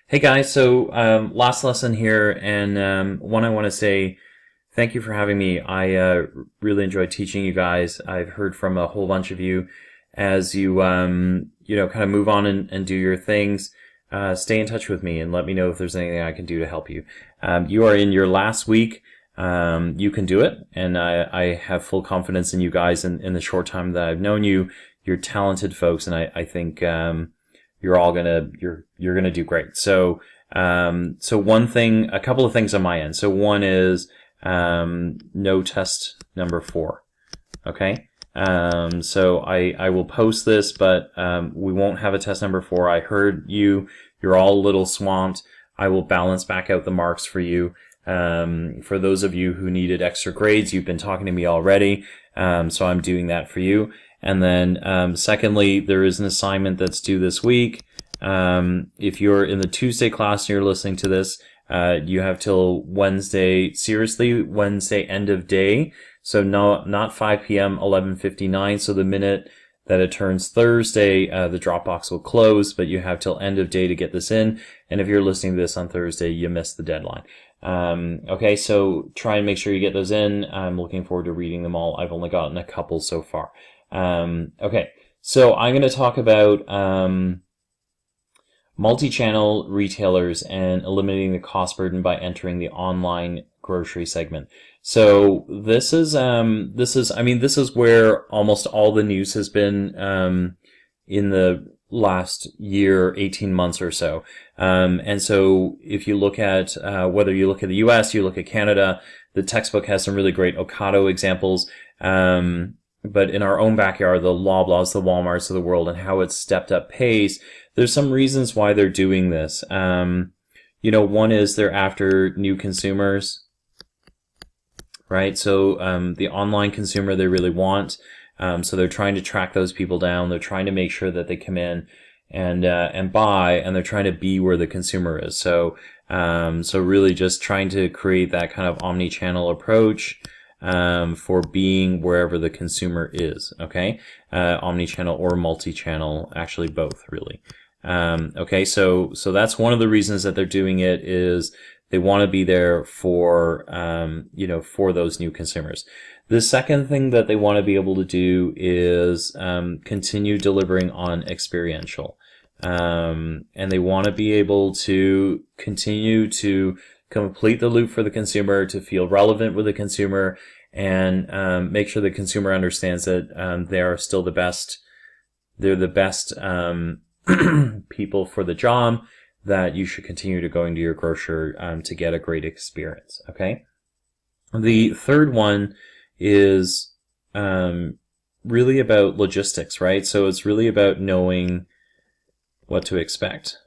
Hey guys, so last lesson here, and one I want to say thank you for having me. I really enjoyed teaching you guys. I've heard from a whole bunch of you as you kind of move on and do your things. Stay in touch with me and let me know if there's anything I can do to help you. You are in your last week. You can do it, and I have full confidence in you guys. In the short time that I've known you, you're talented folks, and I think you're gonna do great. So one thing, a couple of things on my end. So one is no test number 4. Okay. So I will post this, but we won't have a test number 4. I heard you're all a little swamped. I will balance back out the marks for you. For those of you who needed extra grades, you've been talking to me already. So I'm doing that for you. And then, secondly, there is an assignment that's due this week. If you're in the Tuesday class and you're listening to this, you have till Wednesday, seriously, Wednesday end of day. So not 5 p.m., 11:59. So the minute that it turns Thursday, the Dropbox will close, but you have till end of day to get this in. And if you're listening to this on Thursday, you missed the deadline. Okay, so try and make sure you get those in. I'm looking forward to reading them all. I've only gotten a couple so far. Okay, so I'm going to talk about multi-channel retailers and eliminating the cost burden by entering the online grocery segment. So this is where almost all the news has been in the last year, 18 months or so. And so if you look at whether you look at the US, you look at Canada, the textbook has some really great Ocado examples. But in our own backyard, the Loblaws, the Walmarts of the world, and how it's stepped up pace, there's some reasons why they're doing this. One is they're after new consumers, right? So the online consumer they really want. So they're trying to track those people down. They're trying to make sure that they come in and buy, and they're trying to be where the consumer is. So really just trying to create that kind of omni-channel approach. For being wherever the consumer is, okay? Omni-channel or multi-channel, actually both, really. Okay, so that's one of the reasons that they're doing it is they want to be there for, for those new consumers. The second thing that they want to be able to do is continue delivering on experiential. And they want to be able to continue to complete the loop for the consumer, to feel relevant with the consumer, and make sure the consumer understands that they are still the best. They're the best people for the job, that you should continue to go into your grocer to get a great experience. Okay. The third one is really about logistics, right? So it's really about knowing what to expect.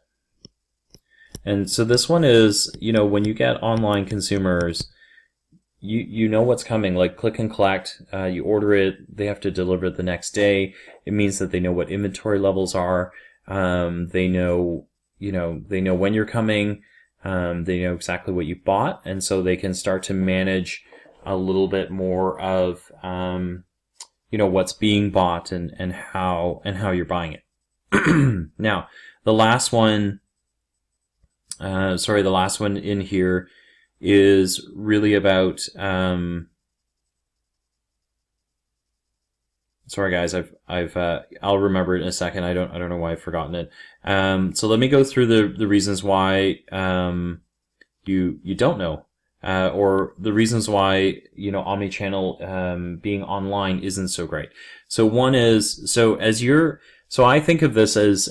And so this one is, when you get online consumers, you know what's coming, like click and collect, you order it, they have to deliver it the next day. It means that they know what inventory levels are. They know when you're coming. They know exactly what you bought. And so they can start to manage a little bit more of, what's being bought and how you're buying it. Now, the last one in here is really about, sorry guys, I'll remember it in a second. I don't know why I've forgotten it. So let me go through the reasons why, you don't know, or the reasons why, omnichannel, being online isn't so great. So one is, so I think of this as,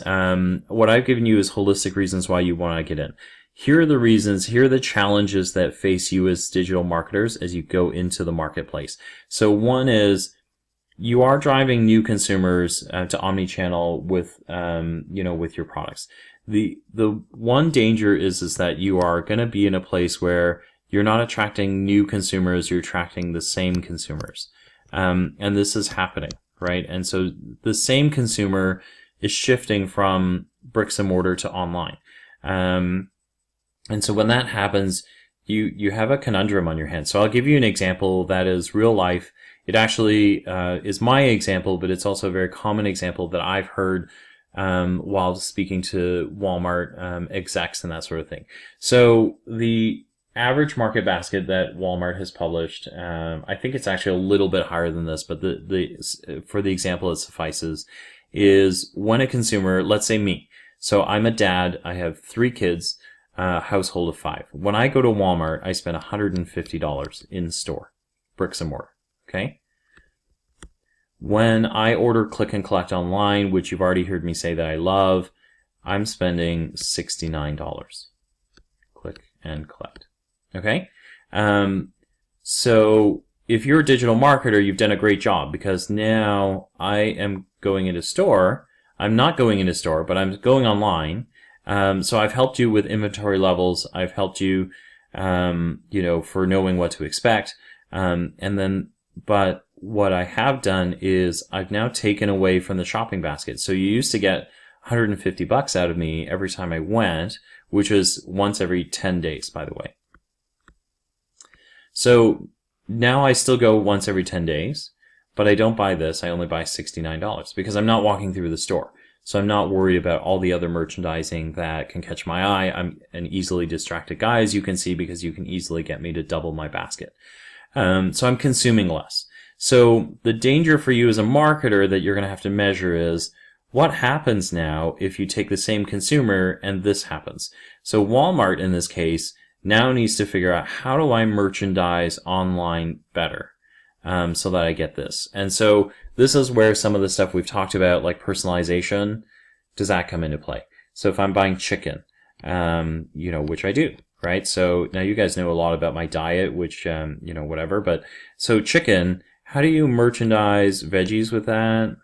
what I've given you is holistic reasons why you want to get in. Here are the reasons, here are the challenges that face you as digital marketers as you go into the marketplace. So one is, you are driving new consumers to omnichannel with, with your products. The one danger is that you are going to be in a place where you're not attracting new consumers, you're attracting the same consumers. And this is happening, right? And so the same consumer is shifting from bricks and mortar to online. And so when that happens, you have a conundrum on your hands. So I'll give you an example that is real life. It actually is my example, but it's also a very common example that I've heard while speaking to Walmart execs and that sort of thing. So the average market basket that Walmart has published, I think it's actually a little bit higher than this, but for the example it suffices, is when a consumer, let's say me, so I'm a dad, I have 3 kids, household of 5. When I go to Walmart, I spend $150 in store, bricks and mortar, okay? When I order click and collect online, which you've already heard me say that I love, I'm spending $69. Click and collect. Okay? So if you're a digital marketer, you've done a great job, because now I am going into store. I'm not going into store, but I'm going online. So I've helped you with inventory levels. I've helped you, for knowing what to expect. But what I have done is I've now taken away from the shopping basket. So you used to get $150 out of me every time I went, which is once every 10 days, by the way. So now I still go once every 10 days, but I don't buy this. I only buy $69 because I'm not walking through the store. So I'm not worried about all the other merchandising that can catch my eye. I'm an easily distracted guy, as you can see, because you can easily get me to double my basket. So I'm consuming less. So the danger for you as a marketer that you're going to have to measure is, what happens now if you take the same consumer and this happens? So Walmart, in this case, now needs to figure out, how do I merchandise online better so that I get this? And so this is where some of the stuff we've talked about, like personalization, does that come into play? So if I'm buying chicken, which I do, right? So now you guys know a lot about my diet, which, whatever. But so chicken, how do you merchandise veggies with that?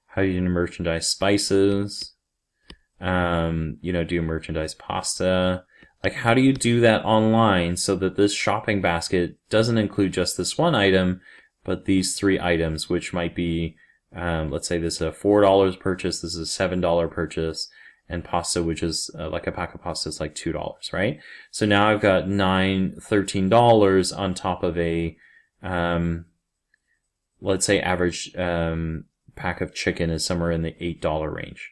How do you merchandise spices? Do you merchandise pasta? Like, how do you do that online so that this shopping basket doesn't include just this one item, but these 3 items, which might be, let's say this is a $4 purchase, this is a $7 purchase, and pasta, which is like a pack of pasta is like $2, right? So now I've got $13 on top of a, let's say average pack of chicken is somewhere in the $8 range,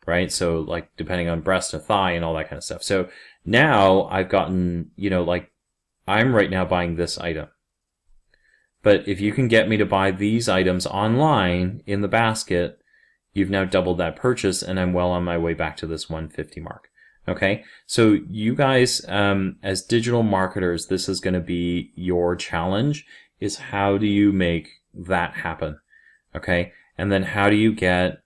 right? So like depending on breast and thigh and all that kind of stuff. So now I've gotten, I'm right now buying this item. But if you can get me to buy these items online in the basket, you've now doubled that purchase, and I'm well on my way back to this 150 mark. Okay, so you guys, as digital marketers, this is going to be your challenge, is how do you make that happen? Okay, and then how do you get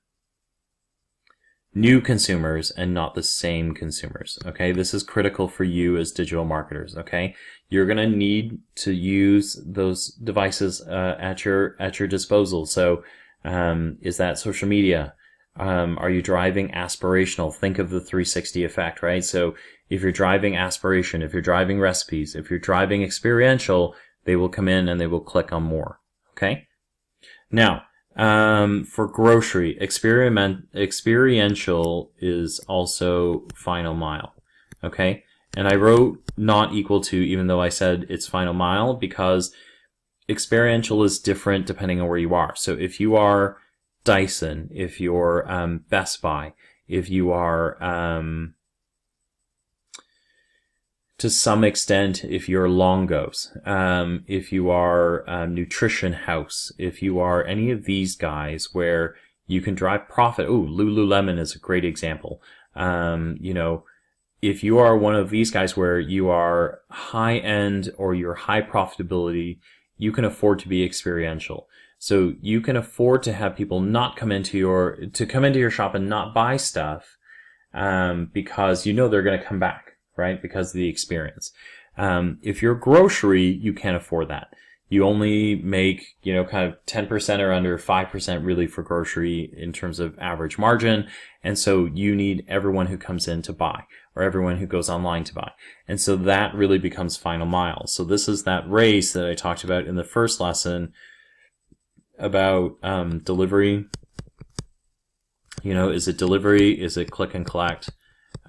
new consumers and not the same consumers? Okay, this is critical for you as digital marketers. Okay, you're going to need to use those devices at your disposal. So is that social media? Are you driving aspirational? Think of the 360 effect, right? So if you're driving aspiration, if you're driving recipes, if you're driving experiential, they will come in and they will click on more. Okay. Now, for grocery, experiential is also final mile. Okay. And I wrote not equal to, even though I said it's final mile, because experiential is different depending on where you are. So if you are Dyson, if you're Best Buy, if you are, to some extent, if you're Longo's, if you are Nutrition House, if you are any of these guys where you can drive profit. Oh, Lululemon is a great example. If you are one of these guys where you are high end or you're high profitability, you can afford to be experiential. So you can afford to have people not come into your shop and not buy stuff, because they're going to come back, right? Because of the experience. If you're grocery, you can't afford that. You only make, kind of 10% or under, 5% really for grocery in terms of average margin. And so you need everyone who comes in to buy, or everyone who goes online to buy. And so that really becomes final mile. So this is that race that I talked about in the first lesson about delivery. Is it delivery? Is it click and collect?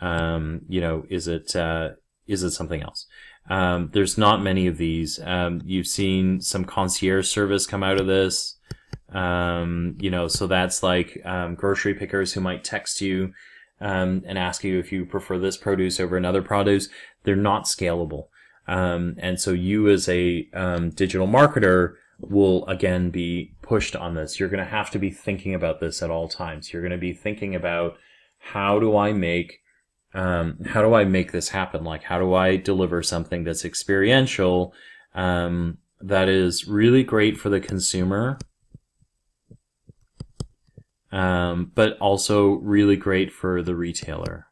Is it something else? There's not many of these. You've seen some concierge service come out of this. So that's like grocery pickers who might text you and ask you if you prefer this produce over another produce. They're not scalable. And so you as a digital marketer will again be pushed on this. You're going to have to be thinking about this at all times. You're going to be thinking about how do I make this happen? Like, how do I deliver something that's experiential, that is really great for the consumer, but also really great for the retailer.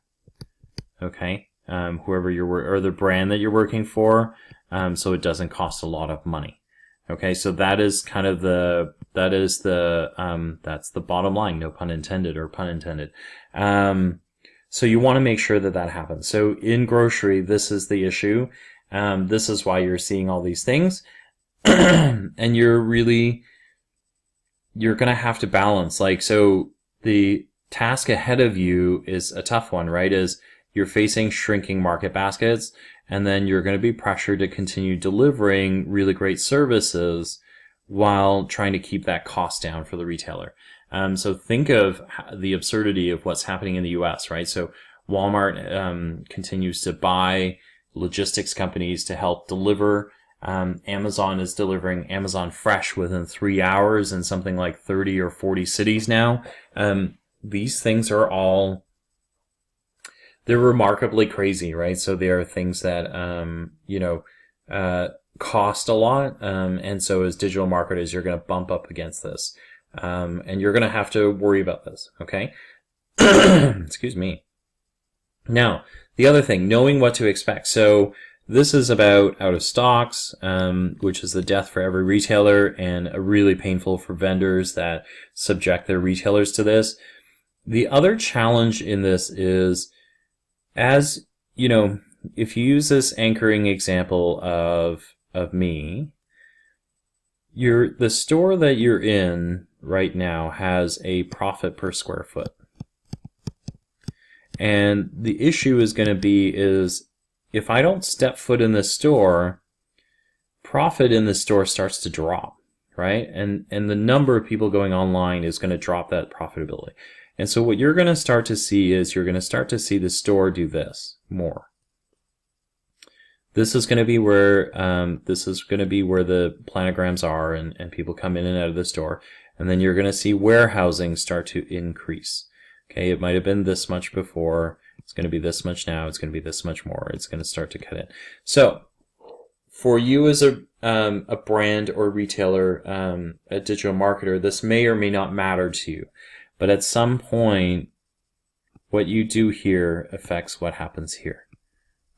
Okay. Whoever or the brand that you're working for, so it doesn't cost a lot of money. Okay, so that is kind of that's the bottom line, no pun intended or pun intended. So you want to make sure that happens. So in grocery, this is the issue. This is why you're seeing all these things. And you're going to have to balance. Like, so the task ahead of you is a tough one, right? Is you're facing shrinking market baskets, and then you're going to be pressured to continue delivering really great services while trying to keep that cost down for the retailer. So think of the absurdity of what's happening in the US, right? So Walmart continues to buy logistics companies to help deliver. Amazon is delivering Amazon Fresh within 3 hours in something like 30 or 40 cities now. These things are they're remarkably crazy, right? So they are things that, cost a lot. And so as digital marketers, you're going to bump up against this. And you're going to have to worry about this. Okay. Excuse me. Now, the other thing, knowing what to expect. So this is about out of stocks, which is the death for every retailer and really painful for vendors that subject their retailers to this. The other challenge in this is, as you know, if you use this anchoring example of me, the store that you're in right now has a profit per square foot. And the issue is going to be if I don't step foot in the store, profit in the store starts to drop, right? And the number of people going online is going to drop that profitability. And so what you're going to start to see is you're going to start to see the store do this more. This is going to be where the planograms are, and people come in and out of the store. And then you're going to see warehousing start to increase. Okay, it might have been this much before. It's going to be this much now. It's going to be this much more. It's going to start to cut in. So for you as a brand or retailer, a digital marketer, this may or may not matter to you. But at some point, what you do here affects what happens here.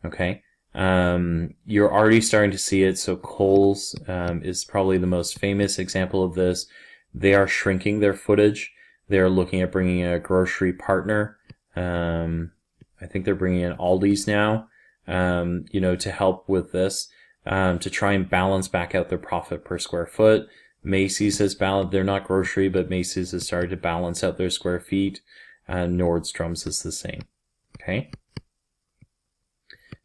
Okay? You're already starting to see it. So Kohl's is probably the most famous example of this. They are shrinking their footage. They're looking at bringing in a grocery partner. I think they're bringing in Aldi's now, to help with this, to try and balance back out their profit per square foot. Macy's has balanced, they're not grocery, but Macy's has started to balance out their square feet. Nordstrom's is the same. Okay?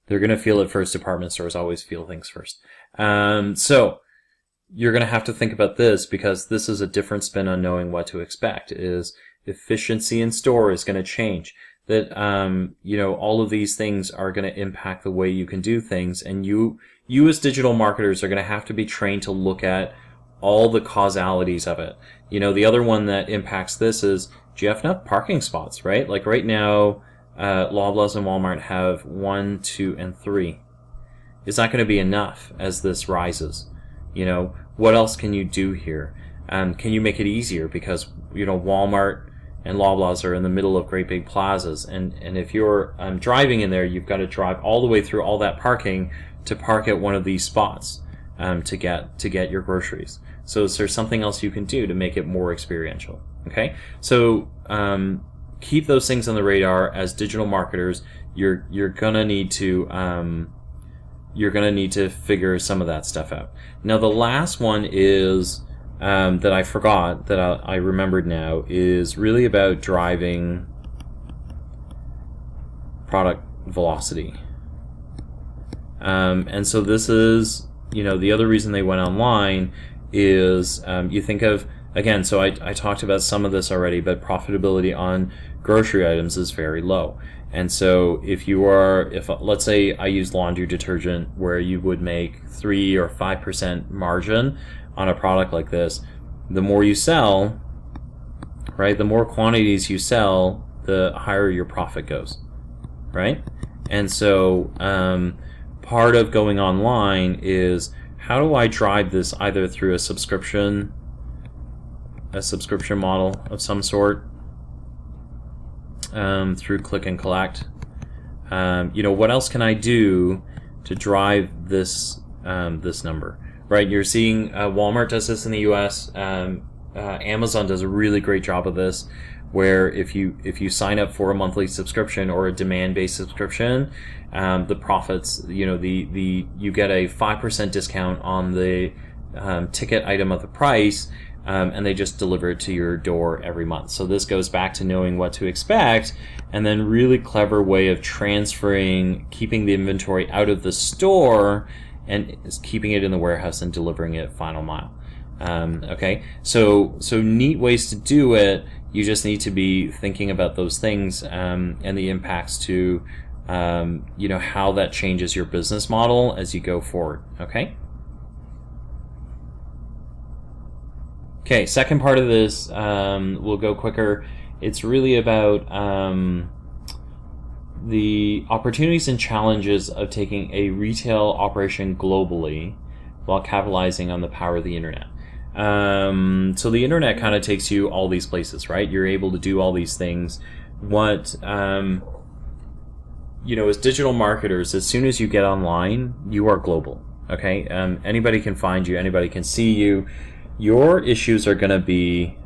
They're going to feel it first. Department stores always feel things first. So you're going to have to think about this, because this is a different spin on knowing what to expect. Is efficiency in store is going to change. That, all of these things are going to impact the way you can do things. And you as digital marketers are going to have to be trained to look at all the causalities of it. The other one that impacts this is, do you have enough parking spots, right? Like right now, Loblaws and Walmart have 1, 2, and 3. Is that going to be enough as this rises? What else can you do here? Can you make it easier? Because, Walmart and Loblaws are in the middle of great big plazas. And if you're driving in there, you've got to drive all the way through all that parking to park at one of these spots to get your groceries. So is there something else you can do to make it more experiential? Okay? So keep those things on the radar. As digital marketers, you're gonna need to figure some of that stuff out. Now the last one is that I forgot, that I remembered now, is really about driving product velocity. And so this is, the other reason they went online is you think of again, so I talked about some of this already, but profitability on grocery items is very low. And so if let's say I use laundry detergent where you would make 3 or 5% margin on a product like this, the more you sell, right, the more quantities you sell, the higher your profit goes, right? And so part of going online is, how do I drive this either through a subscription model of some sort, through click and collect. What else can I do to drive this this number? Right, you're seeing Walmart does this in the U.S. Amazon does a really great job of this, where if you sign up for a monthly subscription or a demand-based subscription, the profits, you get a 5% discount on the ticket item of the price. And they just deliver it to your door every month. So this goes back to knowing what to expect, and then really clever way of transferring, keeping the inventory out of the store and keeping it in the warehouse and delivering it final mile. Okay, so neat ways to do it. You just need to be thinking about those things and the impacts to how that changes your business model as you go forward. Okay, second part of this, we'll go quicker. It's really about the opportunities and challenges of taking a retail operation globally while capitalizing on the power of the internet. So the internet kind of takes you all these places, right? You're able to do all these things. What, as digital marketers, as soon as you get online, you are global, okay? Anybody can find you, anybody can see you. Your issues are going to be,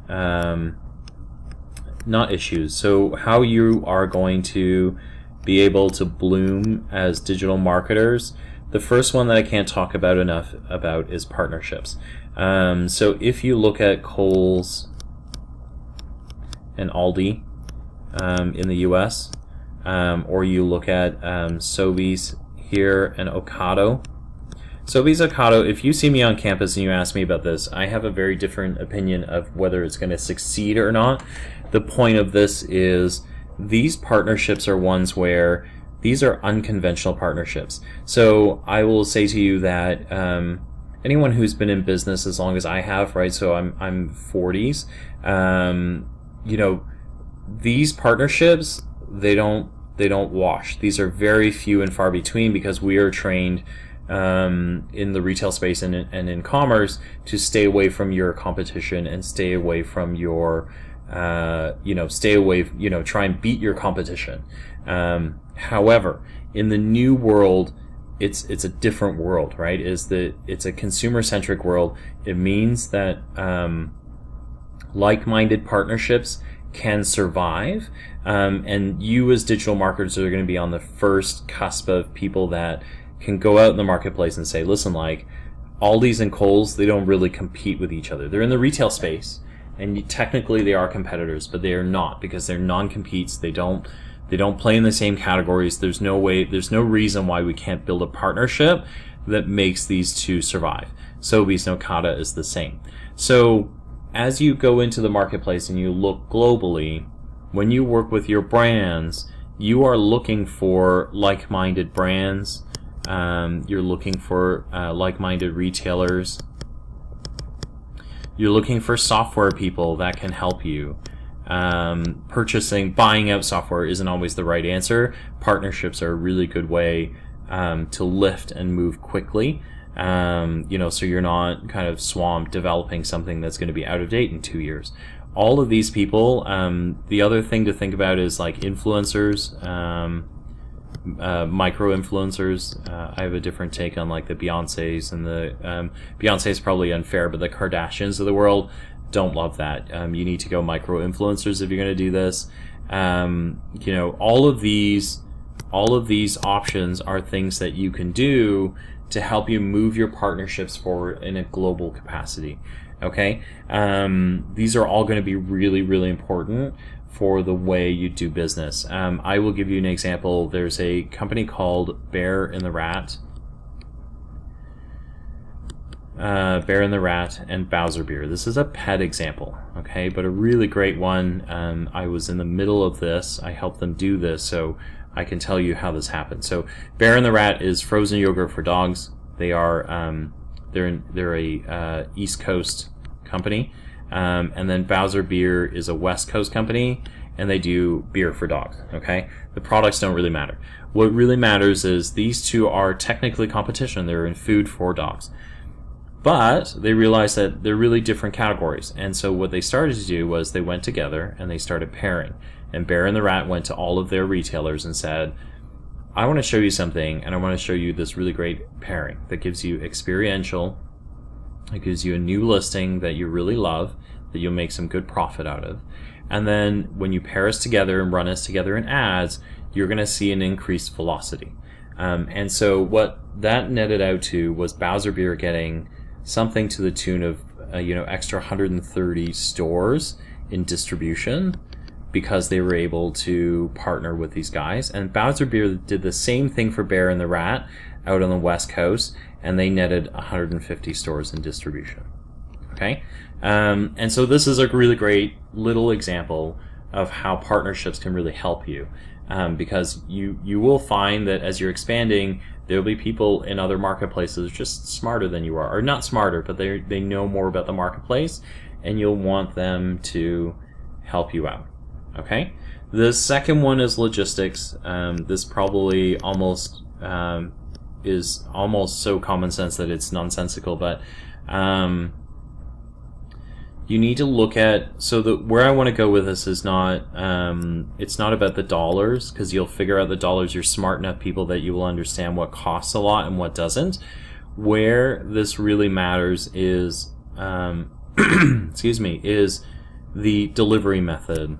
not issues, so how you are going to be able to bloom as digital marketers. The first one that I can't talk about enough about is partnerships. So if you look at Kohl's and Aldi in the US, or you look at Sobeys here and Ocado. Sobeys, Ocado, if you see me on campus and you ask me about this, I have a very different opinion of whether it's going to succeed or not. The point of this is these partnerships are ones where these are unconventional partnerships. So I will say to you that anyone who's been in business as long as I have, right? So I'm 40s. These partnerships, they don't wash. These are very few and far between because we are trained in the retail space and in commerce to stay away from your competition and stay away from your try and beat your competition. However, in the new world, it's a different world, right? It's a consumer-centric world. It means that like-minded partnerships can survive, and you as digital marketers are going to be on the first cusp of people that can go out in the marketplace and say, listen, like Aldi's and Kohl's, they don't really compete with each other. They're in the retail space, and technically they are competitors, but they are not because they're non-competes. They don't play in the same categories. There's no reason why we can't build a partnership that makes these two survive. Sobeys and Ocado is the same. So as you go into the marketplace and you look globally, when you work with your brands, you are looking for like-minded brands. You're looking for like-minded retailers. You're looking for software people that can help you. Buying out software isn't always the right answer. Partnerships are a really good way to lift and move quickly. So you're not kind of swamped developing something that's going to be out of date in 2 years. All of these people, the other thing to think about is like influencers, micro-influencers. I have a different take on like the Beyoncés and the Beyoncé is probably unfair, but the Kardashians of the world, don't love that. You need to go micro-influencers if you're going to do this. All of these options are things that you can do to help you move your partnerships forward in a global capacity. Okay, these are all going to be really, really important for the way you do business. I will give you an example. There's a company called Bear in the Rat. Bear and the Rat, and Bowser Beer. This is a pet example, okay, but a really great one. I was in the middle of this. I helped them do this, so I can tell you how this happened. So Bear and the Rat is frozen yogurt for dogs. They are they're a East Coast company, and then Bowser Beer is a West Coast company, and they do beer for dogs. Okay, the products don't really matter. What really matters is these two are technically competition. They're in food for dogs. But they realized that they're really different categories. And so what they started to do was they went together and they started pairing. And Bear and the Rat went to all of their retailers and said, I want to show you something, and I want to show you this really great pairing that gives you experiential, it gives you a new listing that you really love, that you'll make some good profit out of. And then when you pair us together and run us together in ads, you're going to see an increased velocity. And so what that netted out to was Bowser Beer getting something to the tune of extra 130 stores in distribution because they were able to partner with these guys. And Bowser Beer did the same thing for Bear and the Rat out on the West Coast, and they netted 150 stores in distribution. Okay, and so this is a really great little example of how partnerships can really help you, because you will find that as you're expanding, there'll be people in other marketplaces just smarter than you are, or not smarter, but they know more about the marketplace, and you'll want them to help you out. Okay, the second one is logistics. This probably almost is almost so common sense that it's nonsensical, but you need to look at, where I want to go with this is not, it's not about the dollars, because you'll figure out the dollars. You're smart enough people that you will understand what costs a lot and what doesn't. Where this really matters is, is the delivery method.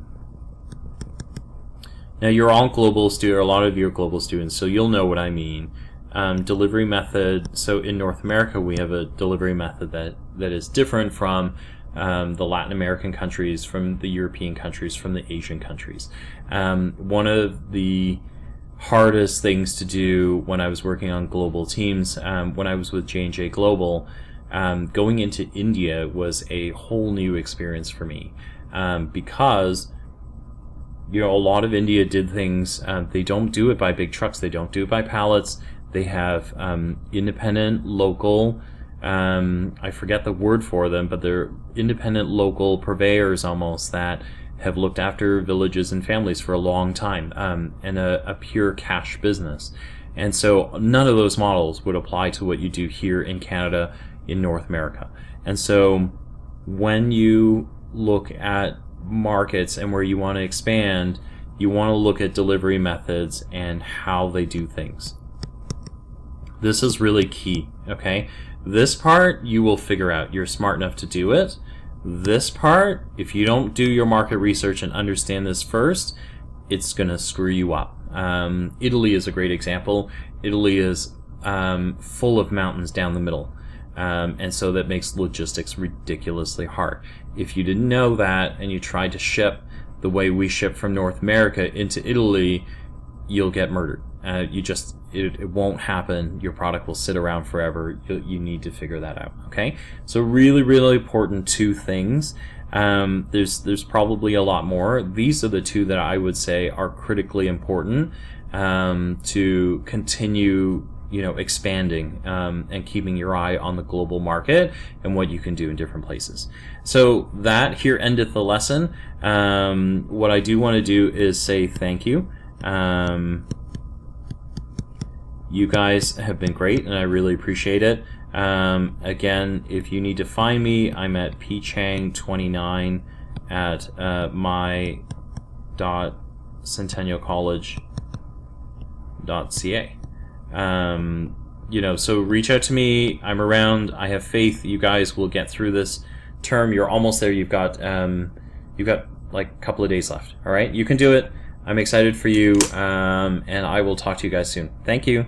Now you're all global students, a lot of you are global students, so you'll know what I mean. Delivery method, so in North America we have a delivery method that is different from the Latin American countries, from the European countries, from the Asian countries. One of the hardest things to do when I was working on global teams, when I was with J&J Global, going into India was a whole new experience for me, because a lot of India did things, they don't do it by big trucks, they don't do it by pallets, they have independent local, I forget the word for them, but they're independent local purveyors almost that have looked after villages and families for a long time, and a pure cash business. And so none of those models would apply to what you do here in Canada, in North America. And so when you look at markets and where you want to expand, you want to look at delivery methods and how they do things. This is really key, okay? This part you will figure out. You're smart enough to do it. This part, if you don't do your market research and understand this first, it's going to screw you up. Italy is a great example. Italy is full of mountains down the middle. And so that makes logistics ridiculously hard. If you didn't know that and you tried to ship the way we ship from North America into Italy, you'll get murdered. It won't happen. Your product will sit around forever. You need to figure that out. Okay, so really, really important two things. There's probably a lot more. These are the two that I would say are critically important to continue expanding and keeping your eye on the global market and what you can do in different places. So that here endeth the lesson. What I do want to do is say thank you. You guys have been great, and I really appreciate it. Again, if you need to find me, I'm at pchang29 at my.centennialcollege.ca. So reach out to me. I'm around. I have faith you guys will get through this term. You're almost there. You've got like a couple of days left. All right, you can do it. I'm excited for you, and I will talk to you guys soon. Thank you.